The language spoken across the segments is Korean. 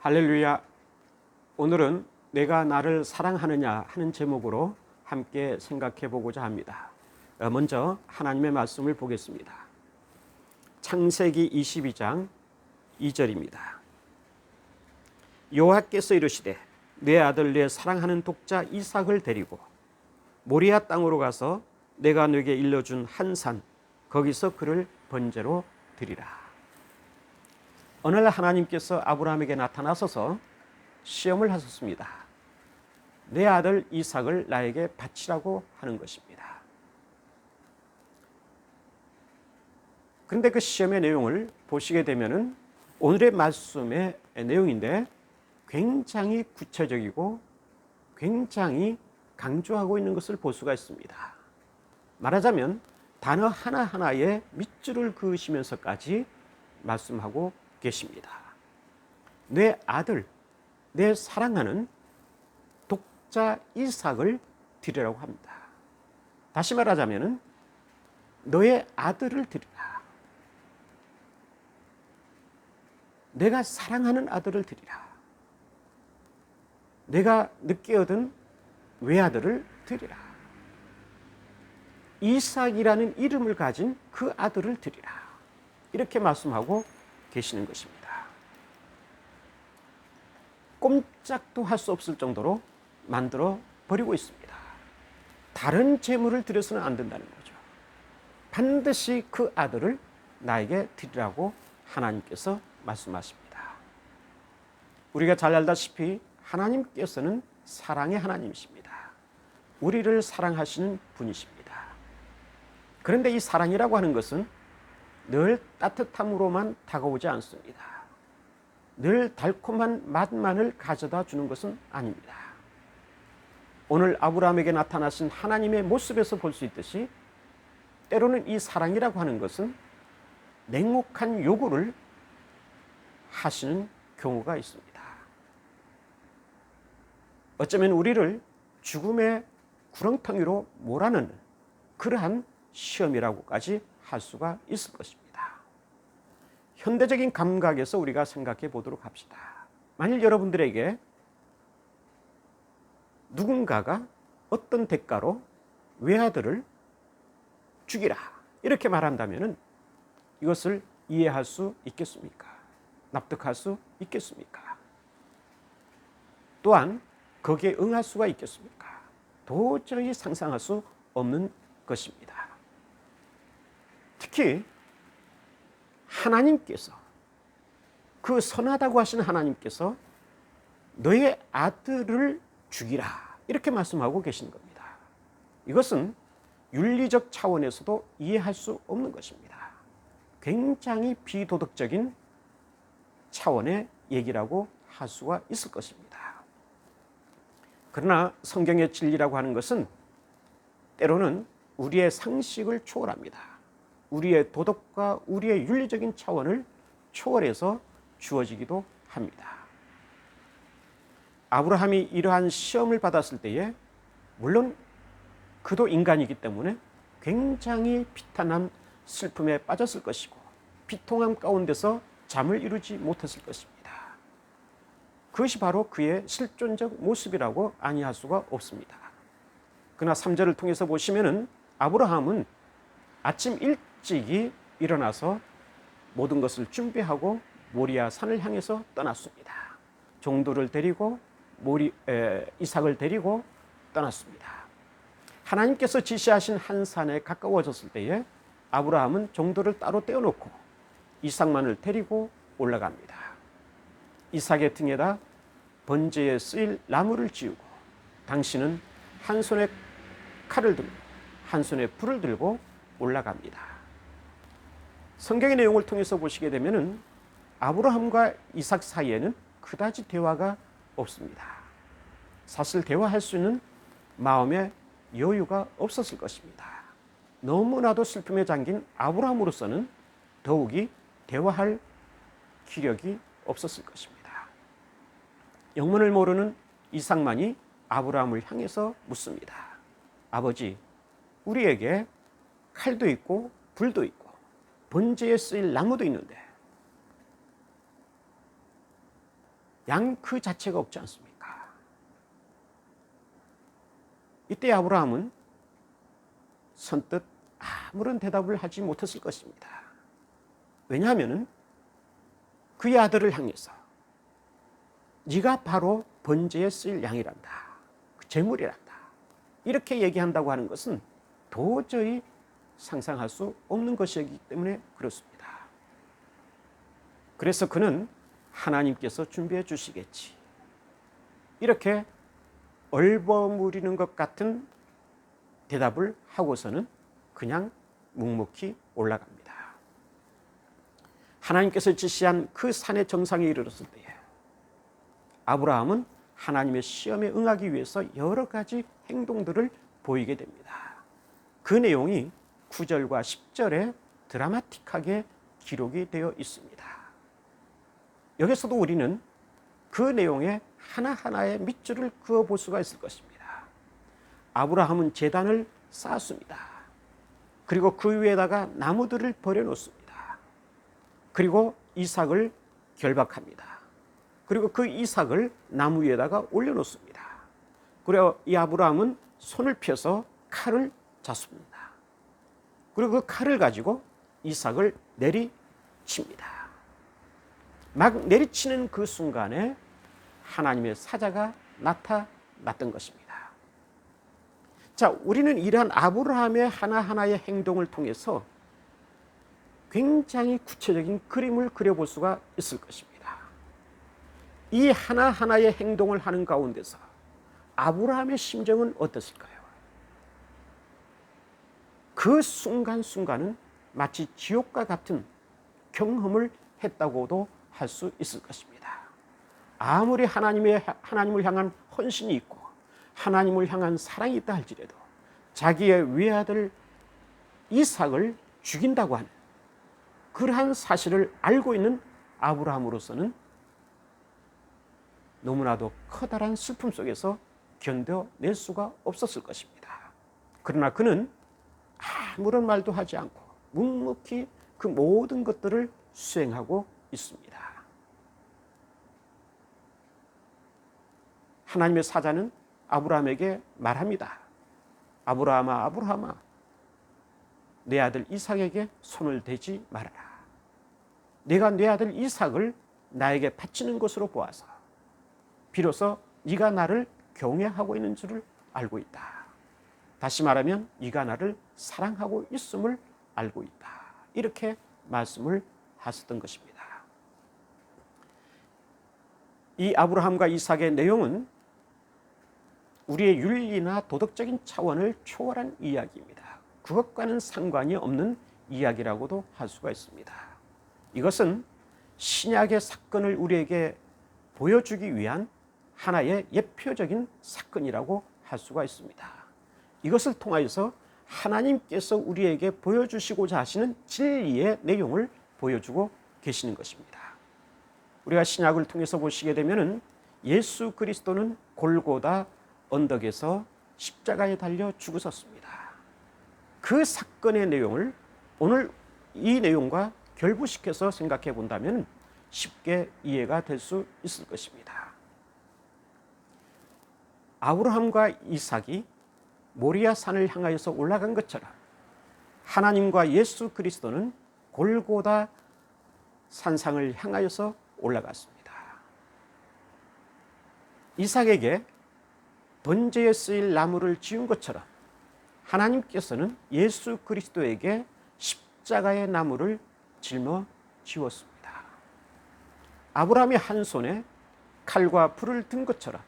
할렐루야. 오늘은 내가 나를 사랑하느냐 하는 제목으로 함께 생각해 보고자 합니다. 먼저 하나님의 말씀을 보겠습니다. 창세기 22장 2절입니다. 여호와께서 이르시되 내 아들 내 사랑하는 독자 이삭을 데리고 모리아 땅으로 가서 내가 네게 일러준 한 산 거기서 그를 번제로 드리라. 어느 날 하나님께서 아브라함에게 나타나셔서 시험을 하셨습니다. 내 아들 이삭을 나에게 바치라고 하는 것입니다. 그런데 그 시험의 내용을 보시게 되면은 오늘의 말씀의 내용인데 굉장히 구체적이고 굉장히 강조하고 있는 것을 볼 수가 있습니다. 말하자면 단어 하나하나에 밑줄을 그으시면서까지 말씀하고 계십니다. 내 아들, 내 사랑하는 독자 이삭을 드리라고 합니다. 다시 말하자면 너의 아들을 드리라. 내가 사랑하는 아들을 드리라. 내가 늦게 얻은 외아들을 드리라. 이삭이라는 이름을 가진 그 아들을 드리라. 이렇게 말씀하고 계시는 것입니다. 꼼짝도 할 수 없을 정도로 만들어 버리고 있습니다. 다른 재물을 드려서는 안 된다는 거죠. 반드시 그 아들을 나에게 드리라고 하나님께서 말씀하십니다. 우리가 잘 알다시피 하나님께서는 사랑의 하나님이십니다. 우리를 사랑하시는 분이십니다. 그런데 이 사랑이라고 하는 것은 늘 따뜻함으로만 다가오지 않습니다. 늘 달콤한 맛만을 가져다 주는 것은 아닙니다. 오늘 아브라함에게 나타나신 하나님의 모습에서 볼 수 있듯이 때로는 이 사랑이라고 하는 것은 냉혹한 요구를 하시는 경우가 있습니다. 어쩌면 우리를 죽음의 구렁텅이로 몰아넣는 그러한 시험이라고까지 할 수가 있을 것입니다. 현대적인 감각에서 우리가 생각해 보도록 합시다. 만일 여러분들에게 누군가가 어떤 대가로 외아들을 죽이라 이렇게 말한다면 이것을 이해할 수 있겠습니까? 납득할 수 있겠습니까? 또한 거기에 응할 수가 있겠습니까? 도저히 상상할 수 없는 것입니다. 특히 하나님께서 그 선하다고 하시는 하나님께서 너의 아들을 죽이라 이렇게 말씀하고 계시는 겁니다. 이것은 윤리적 차원에서도 이해할 수 없는 것입니다. 굉장히 비도덕적인 차원의 얘기라고 할 수가 있을 것입니다. 그러나 성경의 진리라고 하는 것은 때로는 우리의 상식을 초월합니다. 우리의 도덕과 우리의 윤리적인 차원을 초월해서 주어지기도 합니다. 아브라함이 이러한 시험을 받았을 때에 물론 그도 인간이기 때문에 굉장히 비탄한 슬픔에 빠졌을 것이고 비통함 가운데서 잠을 이루지 못했을 것입니다. 그것이 바로 그의 실존적 모습이라고 아니할 수가 없습니다. 그러나 3절을 통해서 보시면은 아브라함은 아침 일찍이 일어나서 모든 것을 준비하고 모리아 산을 향해서 떠났습니다. 종들을 데리고 이삭을 데리고 떠났습니다. 하나님께서 지시하신 한 산에 가까워졌을 때에 아브라함은 종들을 따로 떼어놓고 이삭만을 데리고 올라갑니다. 이삭의 등에다 번제에 쓰일 나무를 지우고 당신은 한 손에 칼을 들고 한 손에 불을 들고 올라갑니다. 성경의 내용을 통해서 보시게 되면은 아브라함과 이삭 사이에는 그다지 대화가 없습니다. 사실 대화할 수 있는 마음의 여유가 없었을 것입니다. 너무나도 슬픔에 잠긴 아브라함으로서는 더욱이 대화할 기력이 없었을 것입니다. 영문을 모르는 이삭만이 아브라함을 향해서 묻습니다. 아버지, 우리에게 칼도 있고 불도 있고 번제에 쓰일 나무도 있는데 양 그 자체가 없지 않습니까? 이때 아브라함은 선뜻 아무런 대답을 하지 못했을 것입니다. 왜냐하면 그의 아들을 향해서 네가 바로 번제에 쓰일 양이란다, 제물이란다, 이렇게 얘기한다고 하는 것은 도저히 상상할 수 없는 것이기 때문에 그렇습니다. 그래서 그는 하나님께서 준비해 주시겠지, 이렇게 얼버무리는 것 같은 대답을 하고서는 그냥 묵묵히 올라갑니다. 하나님께서 지시한 그 산의 정상에 이르렀을 때에 아브라함은 하나님의 시험에 응하기 위해서 여러 가지 행동들을 보이게 됩니다. 그 내용이 9절과 10절에 드라마틱하게 기록이 되어 있습니다. 여기서도 우리는 그 내용에 하나하나의 밑줄을 그어볼 수가 있을 것입니다. 아브라함은 제단을 쌓았습니다. 그리고 그 위에다가 나무들을 버려놓습니다. 그리고 이삭을 결박합니다. 그리고 그 이삭을 나무 위에다가 올려놓습니다. 그리고 이 아브라함은 손을 펴서 칼을 잡습니다. 그리고 그 칼을 가지고 이삭을 내리칩니다. 막 내리치는 그 순간에 하나님의 사자가 나타났던 것입니다. 자, 우리는 이러한 아브라함의 하나하나의 행동을 통해서 굉장히 구체적인 그림을 그려볼 수가 있을 것입니다. 이 하나하나의 행동을 하는 가운데서 아브라함의 심정은 어땠을까요? 그 순간순간은 마치 지옥과 같은 경험을 했다고도 할 수 있을 것입니다. 아무리 하나님을 향한 헌신이 있고 하나님을 향한 사랑이 있다 할지라도 자기의 외아들 이삭을 죽인다고 하는 그러한 사실을 알고 있는 아브라함으로서는 너무나도 커다란 슬픔 속에서 견뎌낼 수가 없었을 것입니다. 그러나 그는 아무런 말도 하지 않고 묵묵히 그 모든 것들을 수행하고 있습니다. 하나님의 사자는 아브라함에게 말합니다. 아브라함아, 아브라함아, 내 아들 이삭에게 손을 대지 말아라. 내가 내 아들 이삭을 나에게 바치는 것으로 보아서 비로소 네가 나를 경외하고 있는 줄을 알고 있다. 다시 말하면 네가 나를 사랑하고 있음을 알고 있다. 이렇게 말씀을 하셨던 것입니다. 이 아브라함과 이삭의 내용은 우리의 윤리나 도덕적인 차원을 초월한 이야기입니다. 그것과는 상관이 없는 이야기라고도 할 수가 있습니다. 이것은 신약의 사건을 우리에게 보여주기 위한 하나의 예표적인 사건이라고 할 수가 있습니다. 이것을 통하여서 하나님께서 우리에게 보여주시고자 하시는 진리의 내용을 보여주고 계시는 것입니다. 우리가 신약을 통해서 보시게 되면 예수 그리스도는 골고다 언덕에서 십자가에 달려 죽으셨습니다. 그 사건의 내용을 오늘 이 내용과 결부시켜서 생각해 본다면 쉽게 이해가 될 수 있을 것입니다. 아브라함과 이삭이 모리아 산을 향하여서 올라간 것처럼 하나님과 예수 그리스도는 골고다 산상을 향하여서 올라갔습니다. 이삭에게 번제에 쓰일 나무를 지은 것처럼 하나님께서는 예수 그리스도에게 십자가의 나무를 짊어지었습니다. 아브라함이 한 손에 칼과 불을 든 것처럼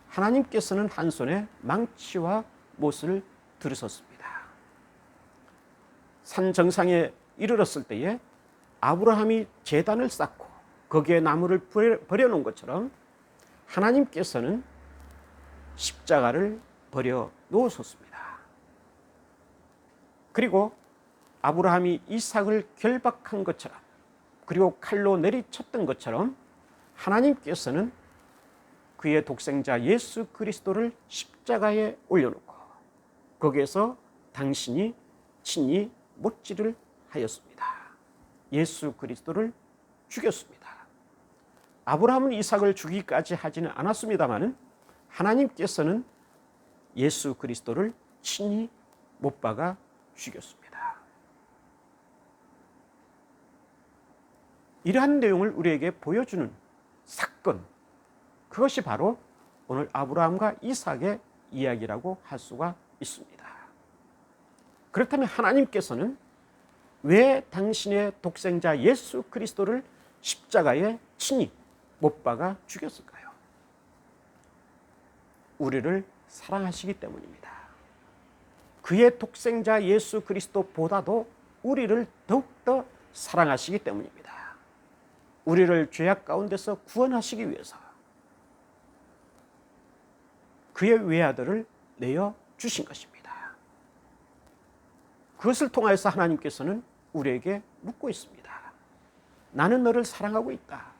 하나님께서는 한 손에 망치와 못을 들으셨습니다. 산 정상에 이르렀을 때에 아브라함이 제단을 쌓고 거기에 나무를 버려놓은 것처럼 하나님께서는 십자가를 버려 놓으셨습니다. 그리고 아브라함이 이삭을 결박한 것처럼 그리고 칼로 내리쳤던 것처럼 하나님께서는 그의 독생자 예수 그리스도를 십자가에 올려놓고 거기에서 당신이 친히 못질을 하였습니다. 예수 그리스도를 죽였습니다. 아브라함은 이삭을 죽이기까지 하지는 않았습니다마는 하나님께서는 예수 그리스도를 친히 못 박아 죽였습니다. 이러한 내용을 우리에게 보여주는 사건, 그것이 바로 오늘 아브라함과 이삭의 이야기라고 할 수가 있습니다. 그렇다면 하나님께서는 왜 당신의 독생자 예수 그리스도를 십자가에 친히 못 박아 죽였을까요? 우리를 사랑하시기 때문입니다. 그의 독생자 예수 그리스도보다도 우리를 더욱더 사랑하시기 때문입니다. 우리를 죄악 가운데서 구원하시기 위해서 그의 외아들을 내어 주신 것입니다. 그것을 통하여서 하나님께서는 우리에게 묻고 있습니다. 나는 너를 사랑하고 있다.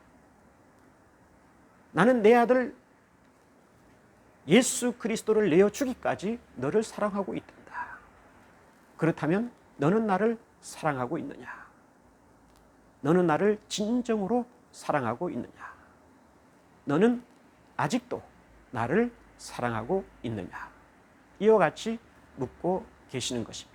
나는 내 아들 예수 그리스도를 내어 주기까지 너를 사랑하고 있단다. 그렇다면 너는 나를 사랑하고 있느냐? 너는 나를 진정으로 사랑하고 있느냐? 너는 아직도 나를 사랑하고 있느냐? 이와 같이 묻고 계시는 것입니다.